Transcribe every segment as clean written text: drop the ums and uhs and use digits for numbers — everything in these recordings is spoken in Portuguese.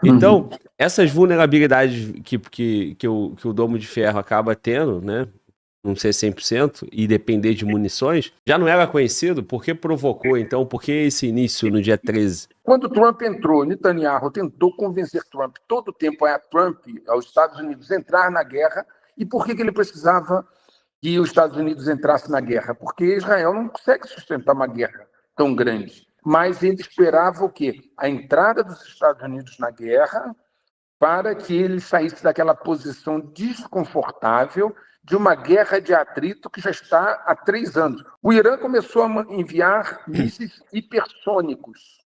Então, Uhum. essas vulnerabilidades que o Domo de Ferro acaba tendo, né? Não ser 100% e depender de munições, já não era conhecido? Por que provocou, então? Por que esse início no dia 13? Quando Trump entrou, Netanyahu tentou convencer Trump todo o tempo a Trump, aos Estados Unidos, entrar na guerra. E por que ele precisava que os Estados Unidos entrassem na guerra? Porque Israel não consegue sustentar uma guerra tão grande. Mas ele esperava o quê? A entrada dos Estados Unidos na guerra para que ele saísse daquela posição desconfortável de uma guerra de atrito que já está há 3 anos. O Irã começou a enviar mísseis hipersônicos,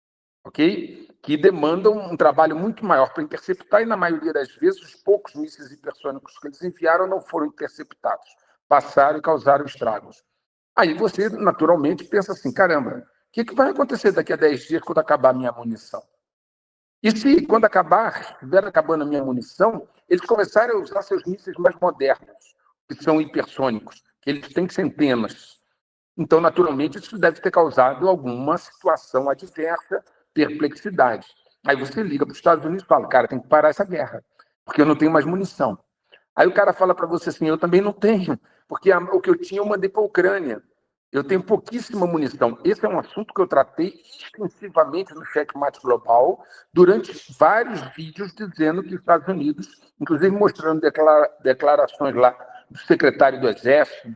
ok? Que demandam um trabalho muito maior para interceptar, e na maioria das vezes os poucos mísseis hipersônicos que eles enviaram não foram interceptados, passaram e causaram estragos. Aí você, naturalmente, pensa assim, caramba, o que vai acontecer daqui a 10 dias quando acabar a minha munição? E se, quando estiver acabando a minha munição, eles começarem a usar seus mísseis mais modernos, que são hipersônicos, que eles têm centenas. Então, naturalmente, isso deve ter causado alguma situação adversa, perplexidade. Aí você liga para os Estados Unidos e fala, cara, tem que parar essa guerra, porque eu não tenho mais munição. Aí o cara fala para você assim, eu também não tenho, porque o que eu tinha eu mandei para a Ucrânia. Eu tenho pouquíssima munição. Esse é um assunto que eu tratei extensivamente no Checkmate Global durante vários vídeos dizendo que os Estados Unidos, inclusive mostrando declarações lá do secretário do Exército,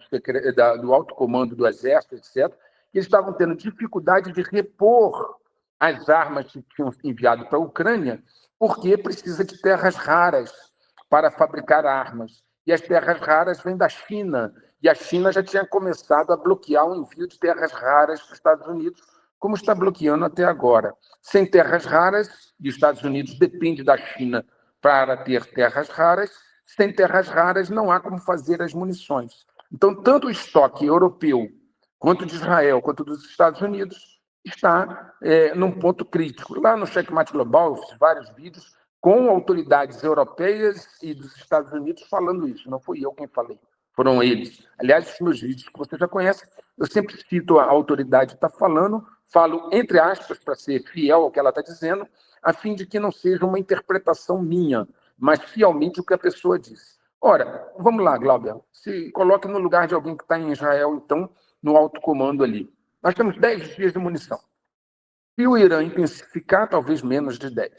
do alto comando do Exército, etc., que eles estavam tendo dificuldade de repor as armas que tinham enviado para a Ucrânia, porque precisa de terras raras para fabricar armas. E as terras raras vêm da China. E a China já tinha começado a bloquear o envio de terras raras para os Estados Unidos, como está bloqueando até agora. Sem terras raras, e os Estados Unidos depende da China para ter terras raras, sem terras raras não há como fazer as munições. Então, tanto o estoque europeu, quanto de Israel, quanto dos Estados Unidos, está num ponto crítico. Lá no Checkmate Global, eu fiz vários vídeos com autoridades europeias e dos Estados Unidos falando isso. Não fui eu quem falei, foram eles. Aliás, os meus vídeos que você já conhece, eu sempre cito a autoridade que está falando, falo entre aspas para ser fiel ao que ela está dizendo, a fim de que não seja uma interpretação minha, mas fielmente o que a pessoa disse. Ora, vamos lá, Glauber, se coloque no lugar de alguém que está em Israel, então, no alto comando ali. Nós temos 10 dias de munição. Se o Irã intensificar, talvez menos de 10.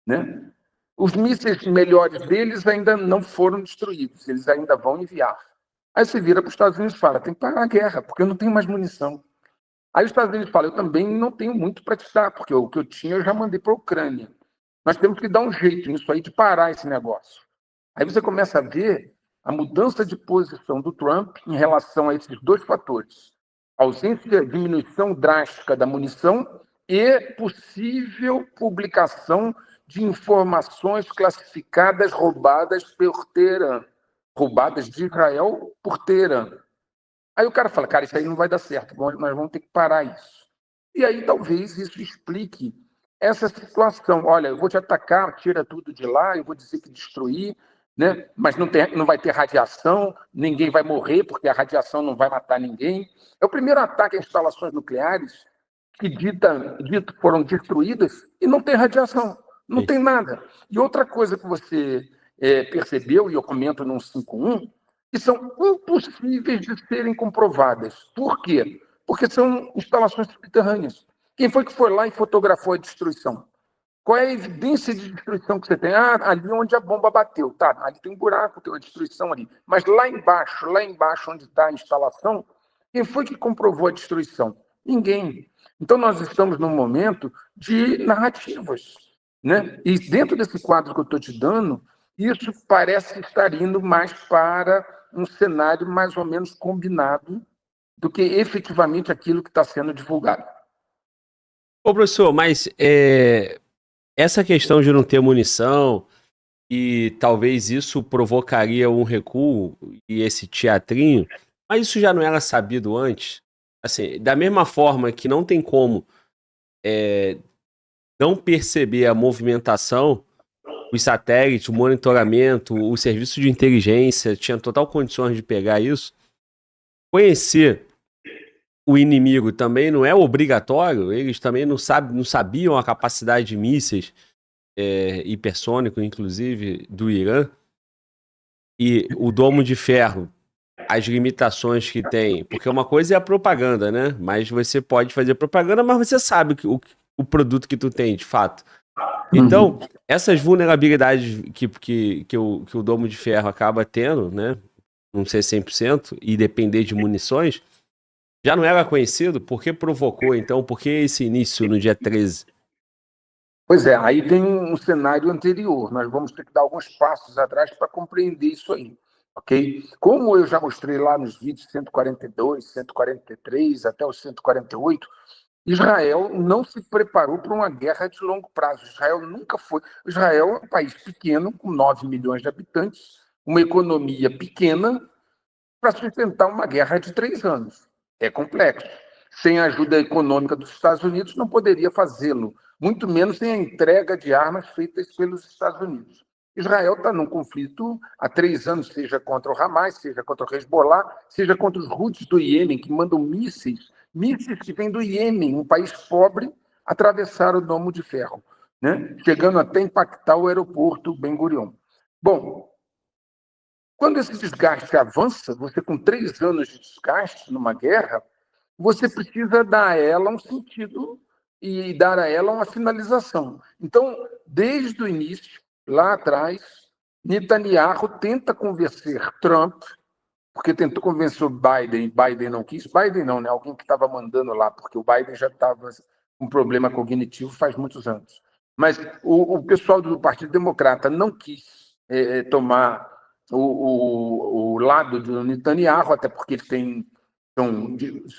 Né? Os mísseis melhores deles ainda não foram destruídos, eles ainda vão enviar. Aí você vira para os Estados Unidos e fala, tem que parar a guerra, porque eu não tenho mais munição. Aí os Estados Unidos falam, eu também não tenho muito para te dar, porque o que eu tinha eu já mandei para a Ucrânia. Nós temos que dar um jeito nisso aí de parar esse negócio. Aí você começa a ver a mudança de posição do Trump em relação a esses dois fatores. Ausência, diminuição drástica da munição e possível publicação de informações classificadas roubadas por Teherã, roubadas de Israel por Teherã. Aí o cara fala, cara, isso aí não vai dar certo, nós vamos ter que parar isso. E aí talvez isso explique essa situação. Olha, eu vou te atacar, tira tudo de lá, eu vou dizer que destruir, né? Mas não vai ter radiação, ninguém vai morrer, porque a radiação não vai matar ninguém. É o primeiro ataque a instalações nucleares que dito foram destruídas e não tem radiação, não tem nada. E outra coisa que você percebeu, e eu comento no 51, que são impossíveis de serem comprovadas. Por quê? Porque são instalações subterrâneas. Quem foi que foi lá e fotografou a destruição? Qual é a evidência de destruição que você tem? Ah, ali onde a bomba bateu. Tá, ali tem um buraco, tem uma destruição ali. Mas lá embaixo onde está a instalação, quem foi que comprovou a destruição? Ninguém. Então nós estamos num momento de narrativas. Né? E dentro desse quadro que eu estou te dando, isso parece estar indo mais para um cenário mais ou menos combinado do que efetivamente aquilo que está sendo divulgado. Ô, professor, mas essa questão de não ter munição e talvez isso provocaria um recuo e esse teatrinho, mas isso já não era sabido antes? Assim, da mesma forma que não tem como não perceber a movimentação, os satélites, o monitoramento, o serviço de inteligência tinha total condições de pegar isso. Conhecer o inimigo também não é obrigatório, eles também não sabiam a capacidade de mísseis hipersônico, inclusive, do Irã, e o domo de ferro, as limitações que tem, porque uma coisa é a propaganda, né? Mas você pode fazer propaganda, mas você sabe o produto que tu tem, de fato. Então, essas vulnerabilidades que o domo de ferro acaba tendo, né? Não ser 100% e depender de munições, já não era conhecido? Por que provocou, então? Por que esse início no dia 13? Pois é, aí tem um cenário anterior. Nós vamos ter que dar alguns passos atrás para compreender isso aí, ok? Como eu já mostrei lá nos vídeos 142, 143, até os 148, Israel não se preparou para uma guerra de longo prazo. Israel nunca foi. Israel é um país pequeno, com 9 milhões de habitantes, uma economia pequena, para sustentar uma guerra de 3 anos. É complexo. Sem a ajuda econômica dos Estados Unidos, não poderia fazê-lo, muito menos sem a entrega de armas feitas pelos Estados Unidos. Israel está num conflito há 3 anos, seja contra o Hamas, seja contra o Hezbollah, seja contra os Houthis do Iêmen, que mandam mísseis que vêm do Iêmen, um país pobre, atravessar o domo de ferro, né? Chegando até impactar o aeroporto Ben Gurion. Bom, quando esse desgaste avança, você com 3 anos de desgaste numa guerra, você precisa dar a ela um sentido e dar a ela uma finalização. Então, desde o início, lá atrás, Netanyahu tenta convencer Trump, porque tentou convencer o Biden, Biden não quis. Biden não, né? Alguém que estava mandando lá, porque o Biden já estava com problema cognitivo faz muitos anos. Mas o pessoal do Partido Democrata não quis tomar o lado do Netanyahu, até porque eles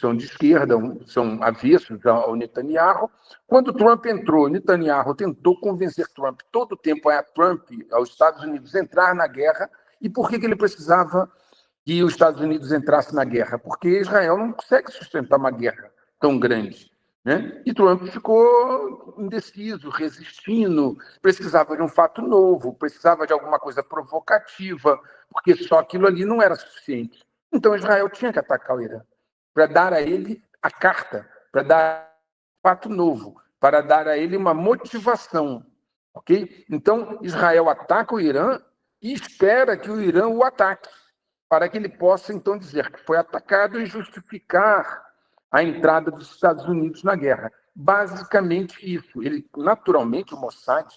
são de esquerda, são avessos ao Netanyahu. Quando Trump entrou, Netanyahu tentou convencer Trump todo o tempo aos Estados Unidos entrar na guerra. E por que ele precisava que os Estados Unidos entrassem na guerra? Porque Israel não consegue sustentar uma guerra tão grande, né? E Trump ficou indeciso, resistindo, precisava de um fato novo, precisava de alguma coisa provocativa, porque só aquilo ali não era suficiente. Então Israel tinha que atacar o Irã, para dar a ele a carta, para dar um fato novo, para dar a ele uma motivação, ok? Então Israel ataca o Irã e espera que o Irã o ataque, para que ele possa, então, dizer que foi atacado e justificar a entrada dos Estados Unidos na guerra. Basicamente isso. Ele, naturalmente, o Mossad,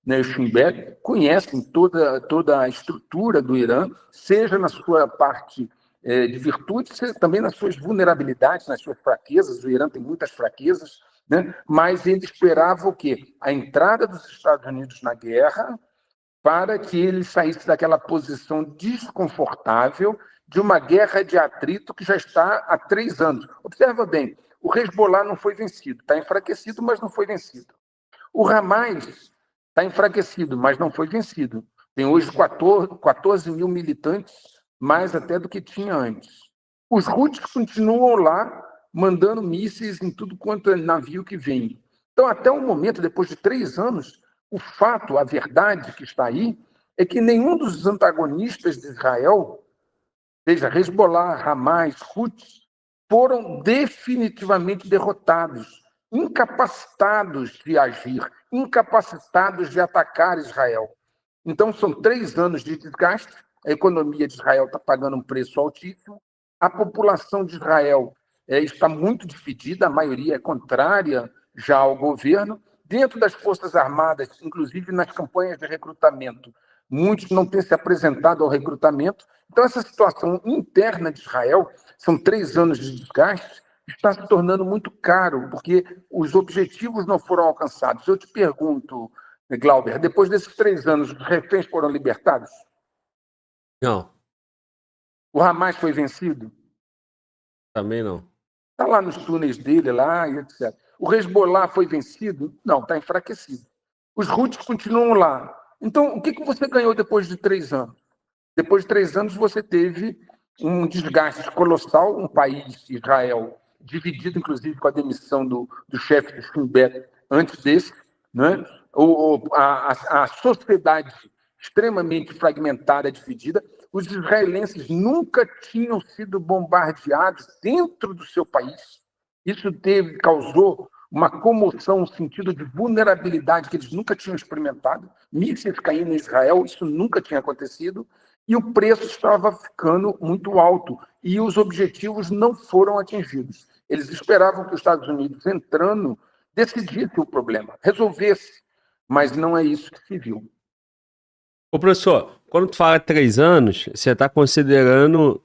né, o Shin Bet, conhecem toda a estrutura do Irã, seja na sua parte de virtude, seja também nas suas vulnerabilidades, nas suas fraquezas. O Irã tem muitas fraquezas, né? Mas ele esperava o quê? A entrada dos Estados Unidos na guerra, para que ele saísse daquela posição desconfortável de uma guerra de atrito que já está há 3 anos. Observa bem, o Hezbollah não foi vencido, está enfraquecido, mas não foi vencido. O Hamas está enfraquecido, mas não foi vencido. Tem hoje 14 mil militantes, mais até do que tinha antes. Os Houthis continuam lá, mandando mísseis em tudo quanto é navio que vem. Então, até o momento, depois de 3 anos, o fato, a verdade que está aí, é que nenhum dos antagonistas de Israel, seja Hezbollah, Hamas, Houthis, foram definitivamente derrotados, incapacitados de agir, incapacitados de atacar Israel. Então, são 3 anos de desgaste, a economia de Israel está pagando um preço altíssimo, a população de Israel está muito dividida, a maioria é contrária já ao governo. Dentro das Forças Armadas, inclusive nas campanhas de recrutamento, muitos não têm se apresentado ao recrutamento. Então, essa situação interna de Israel, são 3 anos de desgaste, está se tornando muito caro, porque os objetivos não foram alcançados. Eu te pergunto, Glauber, depois desses 3 anos, os reféns foram libertados? Não, O Hamas foi vencido? também não. Está lá nos túneis dele, lá, e etc. O Hezbollah foi vencido? Não, está enfraquecido. Os Houthis continuam lá. Então, o que você ganhou depois de 3 anos? Depois de 3 anos, você teve um desgaste colossal, um país, Israel, dividido, inclusive, com a demissão do chefe do Shin Bet antes desse, né? A sociedade extremamente fragmentada, dividida. Os israelenses nunca tinham sido bombardeados dentro do seu país. Isso causou uma comoção, um sentido de vulnerabilidade que eles nunca tinham experimentado, mísseis caindo em Israel, isso nunca tinha acontecido, e o preço estava ficando muito alto, e os objetivos não foram atingidos. Eles esperavam que os Estados Unidos, entrando, decidisse o problema, resolvesse, mas não é isso que se viu. Ô, professor, quando tu fala 3 anos, você está considerando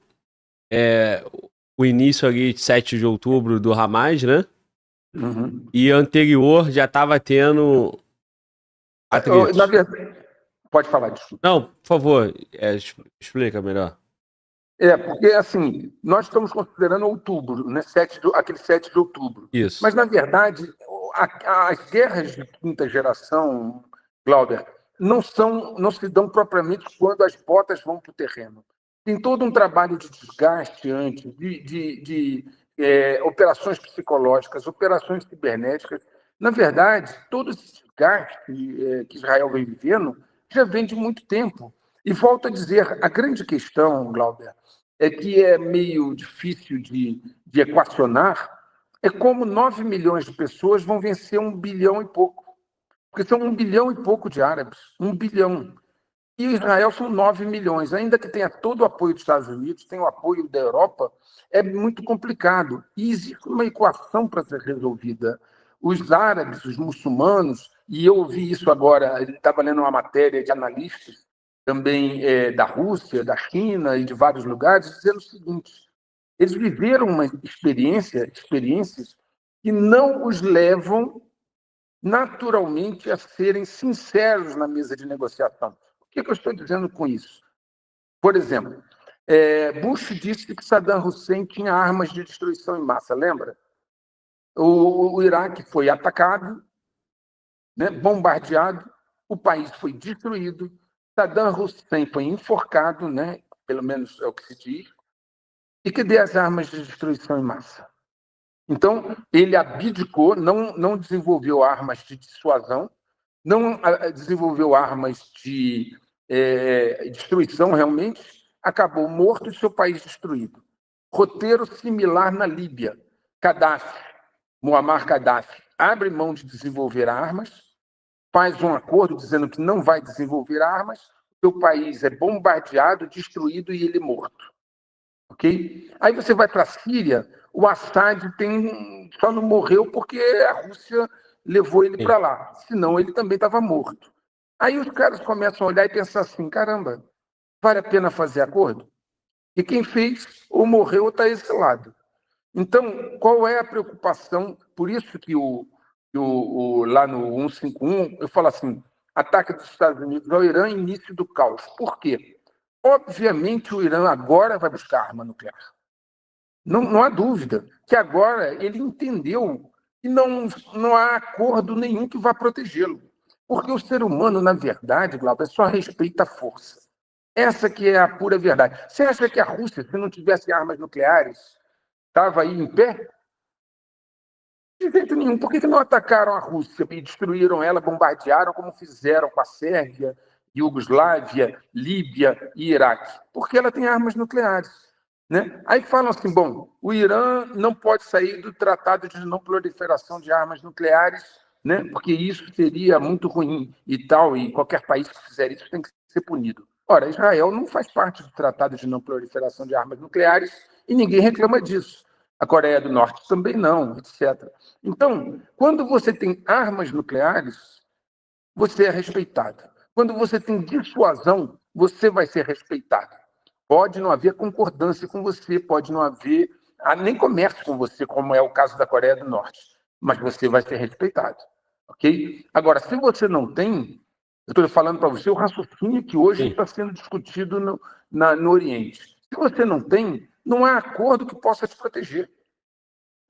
o início ali de 7 de outubro do Hamas, né? Uhum. E anterior já estava tendo atritos. Na verdade, pode falar disso. Não, por favor, explica melhor. Porque, assim, nós estamos considerando outubro, né? Aquele 7 de outubro. Isso. Mas, na verdade, as guerras de quinta geração, Glauber, não se dão propriamente quando as botas vão para o terreno. Tem todo um trabalho de desgaste antes, de operações psicológicas, operações cibernéticas. Na verdade, todo esse desgaste que Israel vem vivendo já vem de muito tempo. E volto a dizer, a grande questão, Glauber, que é meio difícil de equacionar, é como 9 milhões de pessoas vão vencer 1 bilhão e pouco. Porque são 1 bilhão e pouco de árabes, 1 bilhão. E Israel são 9 milhões. Ainda que tenha todo o apoio dos Estados Unidos, tem o apoio da Europa, é muito complicado. E existe uma equação para ser resolvida. Os árabes, os muçulmanos, e eu ouvi isso agora, estava lendo uma matéria de analistas, também da Rússia, da China e de vários lugares, dizendo o seguinte: eles viveram uma experiências que não os levam naturalmente a serem sinceros na mesa de negociação. O que eu estou dizendo com isso? Por exemplo, Bush disse que Saddam Hussein tinha armas de destruição em massa, lembra? O Iraque foi atacado, né, bombardeado, o país foi destruído, Saddam Hussein foi enforcado, né, pelo menos é o que se diz, e cadê as armas de destruição em massa? Então, ele abdicou, não desenvolveu armas de dissuasão, não desenvolveu armas de destruição realmente, acabou morto e seu país destruído. Roteiro similar na Líbia. Muammar Gaddafi abre mão de desenvolver armas, faz um acordo dizendo que não vai desenvolver armas, seu país é bombardeado, destruído e ele morto. Okay? Aí você vai para a Síria, o Assad só não morreu porque a Rússia levou ele para lá, senão ele também estava morto. Aí os caras começam a olhar e pensar assim, caramba, vale a pena fazer acordo? E quem fez ou morreu ou está exilado. Então, qual é a preocupação? Por isso que lá no 151, eu falo assim, ataque dos Estados Unidos ao Irã, início do caos. Por quê? Obviamente, o Irã agora vai buscar arma nuclear. Não há dúvida que agora ele entendeu que não há acordo nenhum que vá protegê-lo. Porque o ser humano, na verdade, Glauber, só respeita a força. Essa que é a pura verdade. Você acha que a Rússia, se não tivesse armas nucleares, estava aí em pé? De jeito nenhum. Por que não atacaram a Rússia e destruíram ela, bombardearam, como fizeram com a Sérvia, Iugoslávia, Líbia e Iraque? Porque ela tem armas nucleares. Né? Aí falam assim, bom, o Irã não pode sair do Tratado de Não Proliferação de Armas Nucleares, né? Porque isso seria muito ruim e tal, e qualquer país que fizer isso tem que ser punido. Ora, Israel não faz parte do Tratado de Não Proliferação de Armas Nucleares e ninguém reclama disso. A Coreia do Norte também não, etc. Então, quando você tem armas nucleares, você é respeitado. Quando você tem dissuasão, você vai ser respeitado. Pode não haver concordância com você, pode não haver nem comércio com você, como é o caso da Coreia do Norte, mas você vai ser respeitado. Ok? Agora, se você não tem, eu estou falando para você o raciocínio que hoje está sendo discutido no Oriente. Se você não tem, não há acordo que possa te proteger.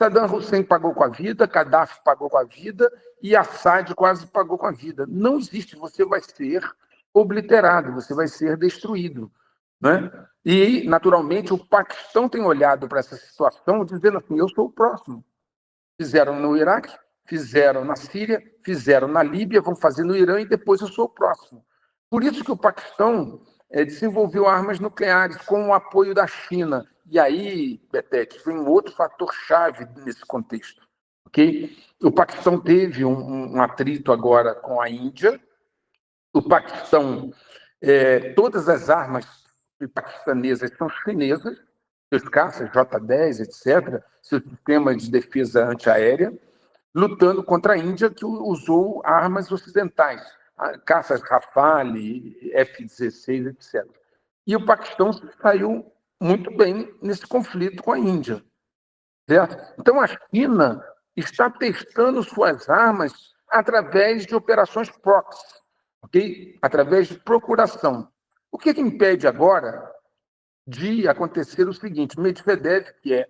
Saddam Hussein pagou com a vida, Gaddafi pagou com a vida e Assad quase pagou com a vida. Não existe, você vai ser obliterado, você vai ser destruído. Né? E, naturalmente, o Paquistão tem olhado para essa situação dizendo assim, eu sou o próximo. Fizeram no Iraque, fizeram na Síria, fizeram na Líbia, vão fazer no Irã e depois eu sou o próximo. Por isso que o Paquistão desenvolveu armas nucleares com o apoio da China. E aí, Betete, vem um outro fator chave nesse contexto. ok? O Paquistão teve um atrito agora com a Índia. O Paquistão, todas as armas paquistanesas são chinesas, seus caças J-10, etc., seus sistemas de defesa antiaérea, lutando contra a Índia, que usou armas ocidentais, caças Rafale, F-16, etc. E o Paquistão saiu muito bem nesse conflito com a Índia. Certo? Então, a China está testando suas armas através de operações proxy, okay? Através de procuração. O que impede agora de acontecer o seguinte? Medvedev, que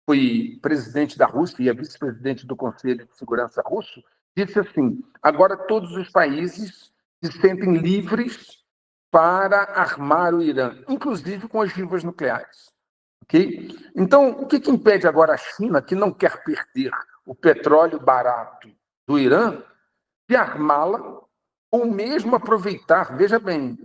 foi presidente da Rússia e é vice-presidente do Conselho de Segurança russo, disse assim: agora todos os países se sentem livres para armar o Irã, inclusive com ogivas nucleares. Okay? Então, o que impede agora a China, que não quer perder o petróleo barato do Irã, de armá-la ou mesmo aproveitar? Veja bem,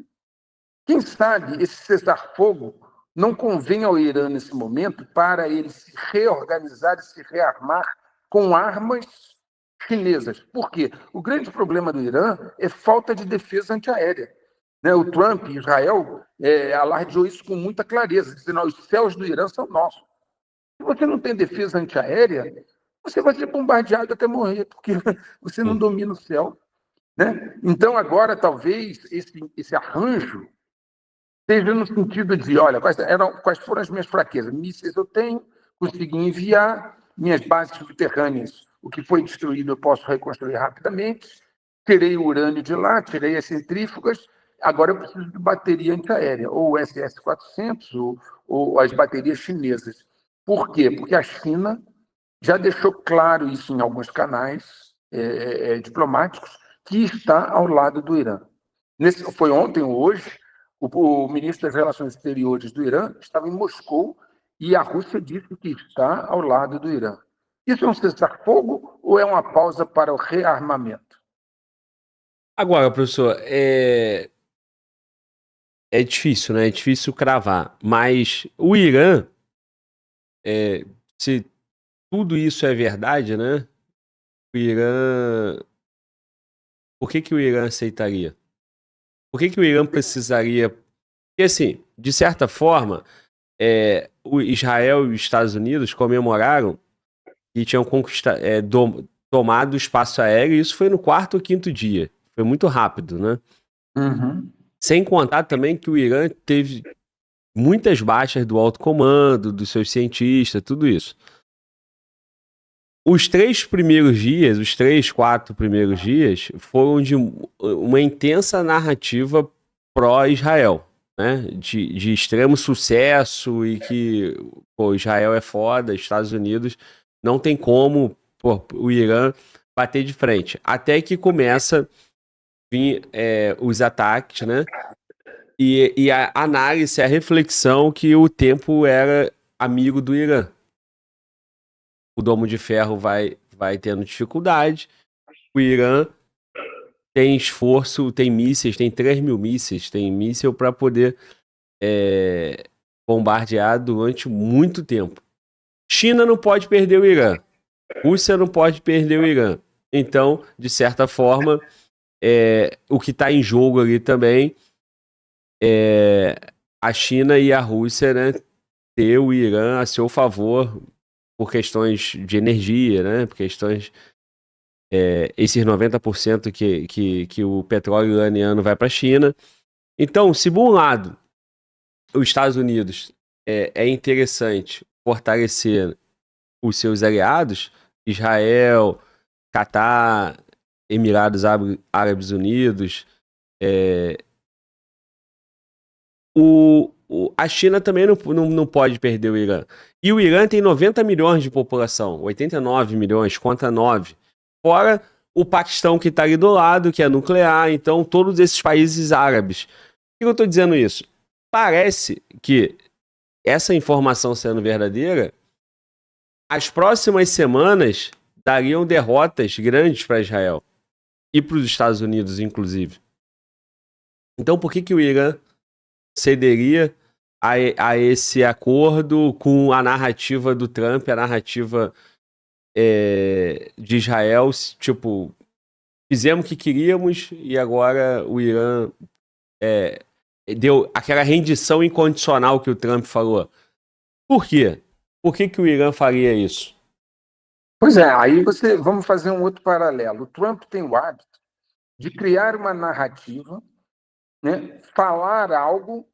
quem sabe esse cessar-fogo não convém ao Irã nesse momento para ele se reorganizar e se rearmar com armas chinesas. Por quê? O grande problema do Irã é falta de defesa antiaérea. O Trump, Israel, alardeou isso com muita clareza, dizendo que os céus do Irã são nossos. Se você não tem defesa antiaérea, você vai ser bombardeado até morrer, porque você não domina o céu. Então, agora, talvez, esse arranjo seja no sentido de, olha, quais foram as minhas fraquezas? Mísseis eu tenho, consegui enviar, minhas bases subterrâneas, o que foi destruído eu posso reconstruir rapidamente, tirei o urânio de lá, tirei as centrífugas, agora eu preciso de bateria antiaérea, ou o SS-400, ou as baterias chinesas. Por quê? Porque a China já deixou claro isso em alguns canais diplomáticos, que está ao lado do Irã. Foi ontem ou hoje, o ministro das Relações Exteriores do Irã estava em Moscou e a Rússia disse que está ao lado do Irã. Isso é um cessar-fogo ou é uma pausa para o rearmamento? Agora, professor, é difícil, né? É difícil cravar. Mas o Irã, se tudo isso é verdade, né? O Irã... Por que o Irã aceitaria? Por que o Irã precisaria... Porque, assim, de certa forma, o Israel e os Estados Unidos comemoraram e tinham tomado o espaço aéreo, e isso foi no 4º ou 5º dia. Foi muito rápido, né? Uhum. Sem contar também que o Irã teve muitas baixas do alto comando, dos seus cientistas, tudo isso. Os 3 primeiros dias, os 3, 4 primeiros dias, foram de uma intensa narrativa pró-Israel, né? De extremo sucesso e que Israel é foda, Estados Unidos não tem como o Irã bater de frente. Até que começa a vir os ataques, né? E a análise, a reflexão que o tempo era amigo do Irã. O Domo de Ferro vai tendo dificuldade. O Irã tem esforço, tem mísseis, tem 3.000 mísseis, tem míssil para poder bombardear durante muito tempo. China não pode perder o Irã. Rússia não pode perder o Irã. Então, de certa forma, o que está em jogo ali também é a China e a Rússia, né, ter o Irã a seu favor por questões de energia, né, por questões... esses 90% que o petróleo iraniano vai para a China. Então, se por um lado os Estados Unidos é interessante fortalecer os seus aliados, Israel, Catar, Emirados Árabes Unidos, a China também não pode perder o Irã. E o Irã tem 90 milhões de população, 89 milhões contra 9. Fora o Paquistão que está ali do lado, que é nuclear, então todos esses países árabes. Por que eu estou dizendo isso? Parece que essa informação sendo verdadeira, as próximas semanas dariam derrotas grandes para Israel e para os Estados Unidos, inclusive. Então por que o Irã cederia a esse acordo com a narrativa do Trump, a narrativa de Israel, tipo, fizemos o que queríamos e agora o Irã deu aquela rendição incondicional que o Trump falou. Por quê? Por que o Irã faria isso? Pois é, aí vamos fazer um outro paralelo. O Trump tem o hábito de criar uma narrativa, né, falar algo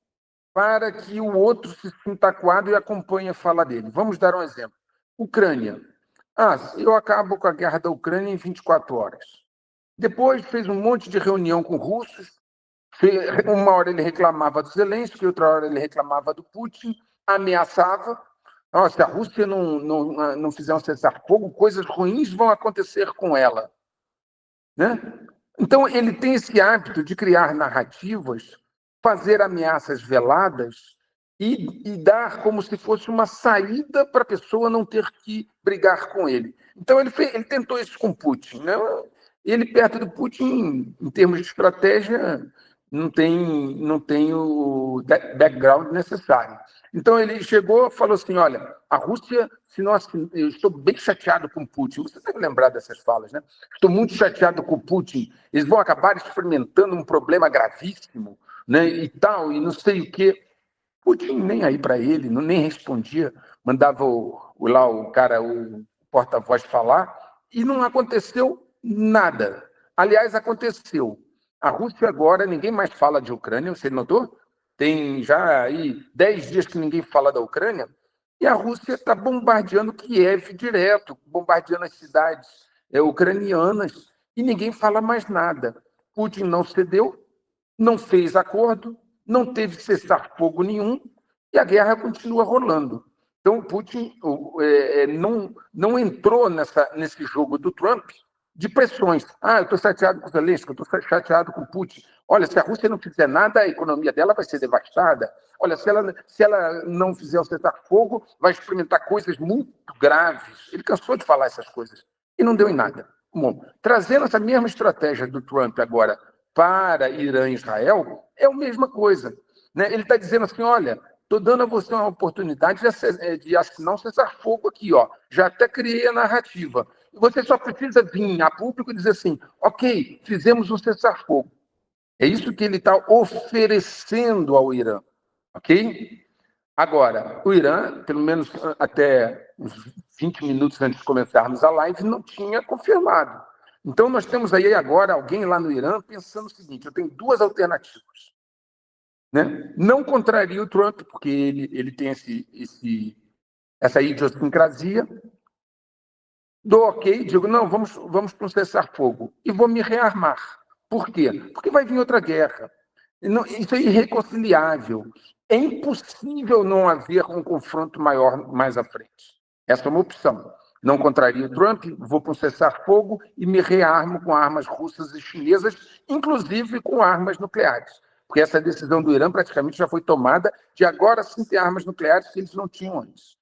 para que o outro se sinta acuado e acompanhe a fala dele. Vamos dar um exemplo. Ucrânia. Eu acabo com a guerra da Ucrânia em 24 horas. Depois fez um monte de reunião com russos. Uma hora ele reclamava do Zelensky, outra hora ele reclamava do Putin, ameaçava. Se a Rússia não fizer um cessar-fogo, coisas ruins vão acontecer com ela. Né? Então, ele tem esse hábito de criar narrativas, fazer ameaças veladas e dar como se fosse uma saída para a pessoa não ter que brigar com ele. Então, ele tentou isso com Putin. Né? Ele, perto do Putin, em termos de estratégia, não tem o background necessário. Então, ele chegou e falou assim, olha, a Rússia, eu estou bem chateado com Putin. Você deve lembrar dessas falas, né? Estou muito chateado com Putin. Eles vão acabar experimentando um problema gravíssimo, né? E tal, e não sei o quê. Putin nem aí para ele, nem respondia. Mandava o porta-voz falar, e não aconteceu nada. Aliás, aconteceu. A Rússia agora, ninguém mais fala de Ucrânia, você notou? Tem já aí 10 dias que ninguém fala da Ucrânia, e a Rússia está bombardeando Kiev direto, bombardeando as cidades ucranianas, e ninguém fala mais nada. Putin não cedeu, não fez acordo, não teve cessar-fogo nenhum, e a guerra continua rolando. Então, Putin não entrou nesse jogo do Trump de pressões. Eu estou chateado com o Zelensky, eu estou chateado com o Putin. Olha, se a Rússia não fizer nada, a economia dela vai ser devastada. Olha, se ela não fizer o cessar-fogo, vai experimentar coisas muito graves. Ele cansou de falar essas coisas e não deu em nada. Bom, trazendo essa mesma estratégia do Trump agora para Irã e Israel, é a mesma coisa. Né? Ele está dizendo assim, olha, estou dando a você uma oportunidade de assinar um cessar-fogo aqui. Já até criei a narrativa. Você só precisa vir a público e dizer assim, ok, fizemos um cessar-fogo. É isso que ele está oferecendo ao Irã. Ok? Agora, o Irã, pelo menos até uns 20 minutos antes de começarmos a live, não tinha confirmado. Então, nós temos aí agora alguém lá no Irã pensando o seguinte, eu tenho duas alternativas. Né? Não contraria o Trump, porque ele tem essa idiosincrasia. Dou ok, digo, não, vamos para um cessar-fogo. E vou me rearmar. Por quê? Porque vai vir outra guerra. Isso é irreconciliável. É impossível não haver um confronto maior mais à frente. Essa é uma opção. Não contraria o Trump, vou para um cessar-fogo e me rearmo com armas russas e chinesas, inclusive com armas nucleares. Porque essa decisão do Irã praticamente já foi tomada de agora sim ter armas nucleares que eles não tinham antes.